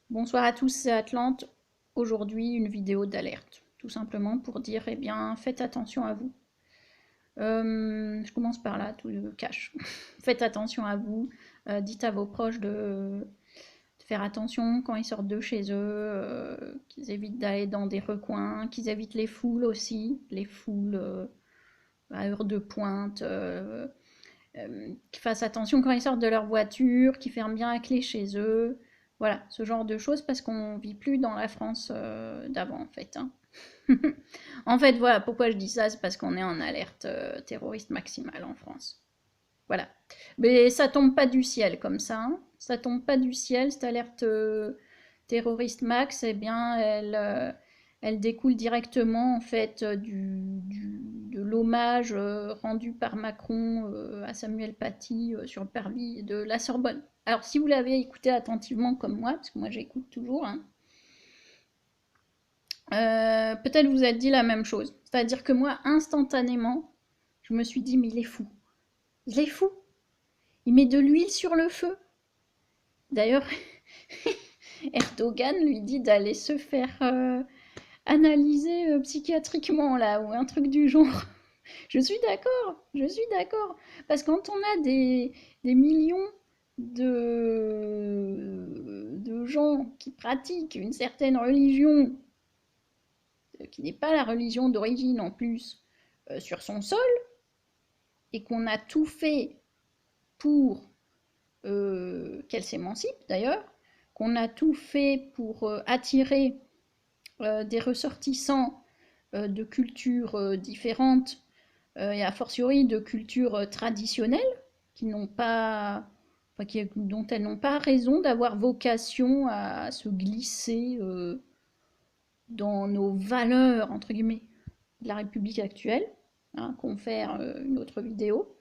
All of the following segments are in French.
Bonsoir à tous, c'est Atlante. Aujourd'hui, une vidéo d'alerte, tout simplement pour dire, eh bien, faites attention à vous. Je commence par là, tout le cash. Faites attention à vous. Dites à vos proches de faire attention quand ils sortent de chez eux, qu'ils évitent d'aller dans des recoins, qu'ils évitent les foules aussi, les foules à heure de pointe. Qu'ils fassent attention quand ils sortent de leur voiture, qu'ils ferment bien la clé chez eux. Voilà, ce genre de choses parce qu'on vit plus dans la France d'avant en fait, hein. En fait, voilà, pourquoi je dis ça, c'est parce qu'on est en alerte terroriste maximale en France. Voilà. Mais ça tombe pas du ciel comme ça, hein. Ça tombe pas du ciel, cette alerte terroriste max, eh bien, elle découle directement en fait de l'hommage rendu par Macron à Samuel Paty sur le parvis de la Sorbonne. Alors, si vous l'avez écouté attentivement comme moi, parce que moi j'écoute toujours, hein, peut-être vous êtes dit la même chose. C'est-à-dire que moi, instantanément, je me suis dit, mais il est fou. Il est fou. Il met de l'huile sur le feu. D'ailleurs, Erdogan lui dit d'aller se faire analyser psychiatriquement, là, ou un truc du genre. Je suis d'accord. Parce que quand on a des millions de gens qui pratiquent une certaine religion, qui n'est pas la religion d'origine en plus, sur son sol, et qu'on a tout fait pour qu'elle s'émancipe d'ailleurs, qu'on a tout fait pour attirer des ressortissants de cultures différentes et a fortiori de cultures traditionnelles qui n'ont pas, enfin, dont elles n'ont pas raison d'avoir vocation à se glisser dans nos valeurs entre guillemets de la République actuelle, hein, qu'on fait une autre vidéo.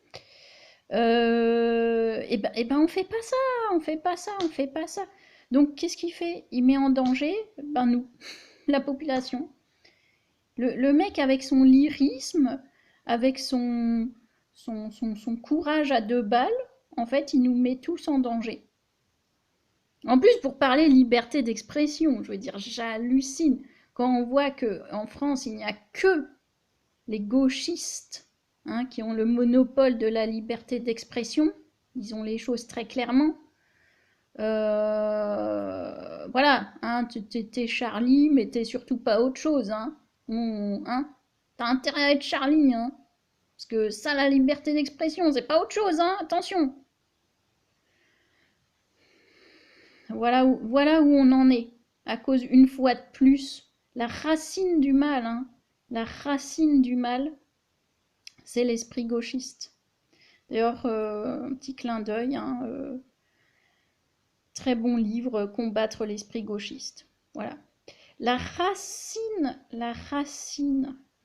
Et ben on fait pas ça, on fait pas ça, on fait pas ça. Donc qu'est-ce qu'il fait? Il met en danger, ben nous, la population. Le mec avec son lyrisme, avec son courage à deux balles, en fait, il nous met tous en danger. En plus, pour parler liberté d'expression, je veux dire, j'hallucine quand on voit qu'en France, il n'y a que les gauchistes hein, qui ont le monopole de la liberté d'expression. Disons les choses très clairement. Voilà, hein, t'es Charlie, mais t'es surtout pas autre chose. Hein. Hein, t'as intérêt à être Charlie, hein, parce que ça, la liberté d'expression, c'est pas autre chose, hein, attention. Voilà où on en est, à cause, une fois de plus, la racine du mal, hein, la racine du mal, c'est l'esprit gauchiste. D'ailleurs, un petit clin d'œil, hein, très bon livre, Combattre l'esprit gauchiste. Voilà. La racine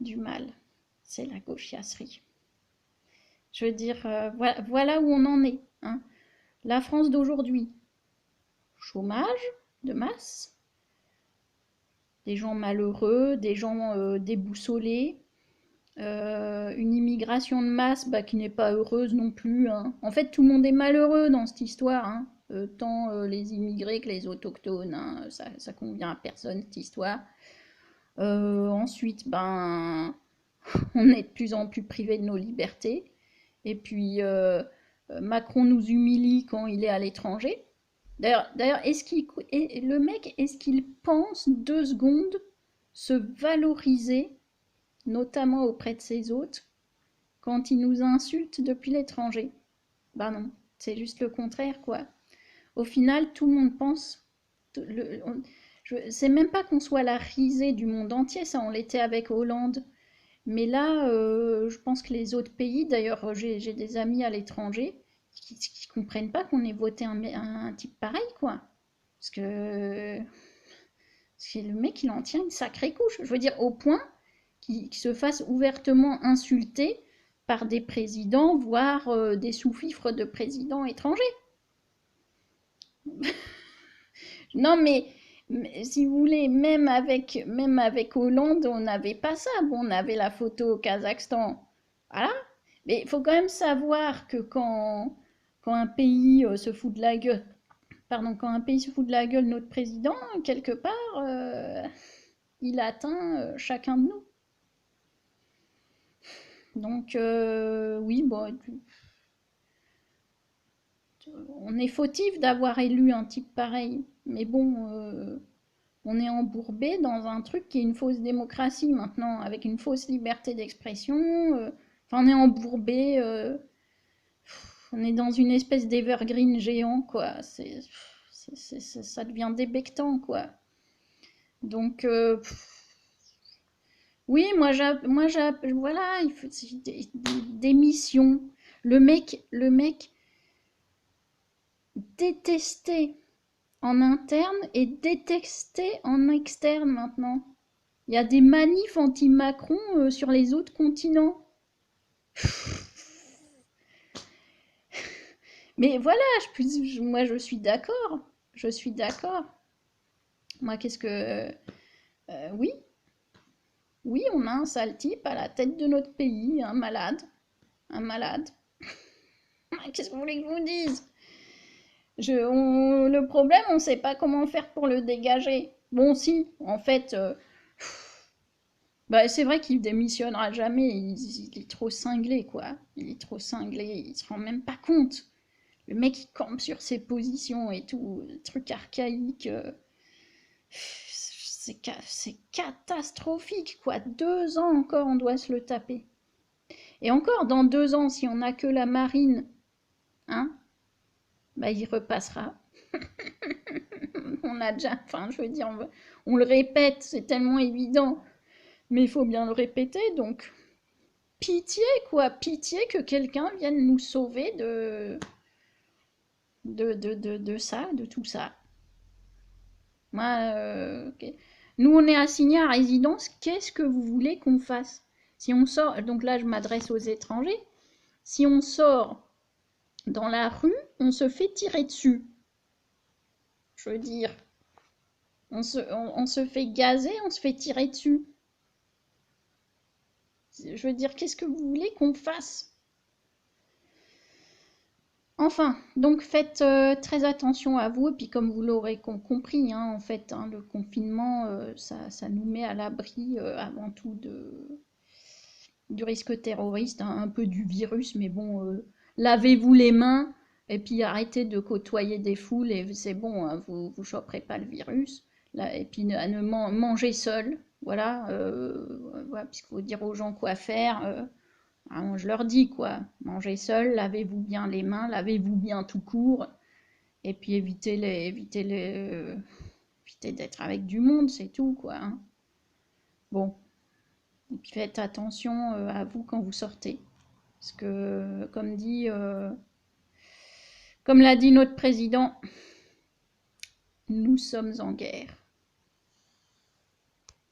du mal, c'est la gauchiasserie. Je veux dire, voilà où on en est. Hein. La France d'aujourd'hui, chômage de masse, des gens malheureux, des gens déboussolés, une immigration de masse bah, qui n'est pas heureuse non plus. Hein. En fait, tout le monde est malheureux dans cette histoire, hein. Tant les immigrés que les autochtones. Hein. Ça convient à personne, cette histoire. Ensuite, ben, on est de plus en plus privé de nos libertés. Et puis, Macron nous humilie quand il est à l'étranger. D'ailleurs, le mec, est-ce qu'il pense 2 secondes se valoriser, notamment auprès de ses hôtes, quand il nous insulte depuis l'étranger? Bah non, c'est juste le contraire, quoi. Au final, tout le monde pense. C'est même pas qu'on soit la risée du monde entier, ça on l'était avec Hollande. Mais là, je pense que les autres pays, d'ailleurs, j'ai des amis à l'étranger qui comprennent pas qu'on ait voté un type pareil, quoi. Parce que, parce que le mec, il en tient une sacrée couche. Je veux dire, au point qu'il se fasse ouvertement insulter par des présidents, voire des sous-fifres de présidents étrangers. Non, mais si vous voulez, même avec Hollande, on n'avait pas ça. Bon, on avait la photo au Kazakhstan. Voilà. Mais il faut quand même savoir que quand un pays se fout de la gueule pardon, quand un pays se fout de la gueule de notre président, quelque part, il atteint chacun de nous. Donc, oui, bon, on est fautif d'avoir élu un type pareil. Mais bon, on est embourbé dans un truc qui est une fausse démocratie maintenant, avec une fausse liberté d'expression. Enfin, on est embourbé. On est dans une espèce d'evergreen géant, quoi. Ça devient débectant, quoi. Donc, oui, voilà, il faut des missions. Le mec détesté en interne et détesté en externe maintenant. Il y a des manifs anti-Macron sur les autres continents. Mais voilà, moi je suis d'accord. Je suis d'accord. Moi, qu'est-ce que... oui, oui, on a un sale type à la tête de notre pays, un malade. Un malade. Qu'est-ce que vous voulez que je vous dise? Le problème, on ne sait pas comment faire pour le dégager. Bon, si, en fait, bah, c'est vrai qu'il démissionnera jamais. Il est trop cinglé, quoi. Il est trop cinglé. Il se rend même pas compte. Le mec, il campe sur ses positions et tout. Truc archaïque. C'est catastrophique, quoi. 2 ans encore, on doit se le taper. Et encore, dans 2 ans, si on n'a que la marine, hein, bah, il repassera. On a déjà, enfin, je veux dire, on le répète, c'est tellement évident, mais il faut bien le répéter, donc pitié, quoi, pitié que quelqu'un vienne nous sauver de ça, de tout ça. Moi, nous, on est assignés à résidence, qu'est-ce que vous voulez qu'on fasse? Si on sort, donc là, je m'adresse aux étrangers, si on sort dans la rue, on se fait tirer dessus. Je veux dire, on se fait gazer, on se fait tirer dessus. Je veux dire, qu'est-ce que vous voulez qu'on fasse? Enfin, donc faites très attention à vous, et puis comme vous l'aurez compris, hein, en fait, hein, le confinement, ça nous met à l'abri avant tout du risque terroriste, hein, un peu du virus, mais bon, lavez-vous les mains, et puis arrêtez de côtoyer des foules, et c'est bon, hein, vous ne choperez pas le virus. Là, et puis mangez seul, voilà, voilà, puisqu'il faut dire aux gens quoi faire. Alors, je leur dis quoi, mangez seul, lavez-vous bien les mains, lavez-vous bien tout court, et puis évitez d'être avec du monde, c'est tout quoi. Hein. Bon, et puis faites attention à vous quand vous sortez, parce que comme l'a dit notre président, nous sommes en guerre.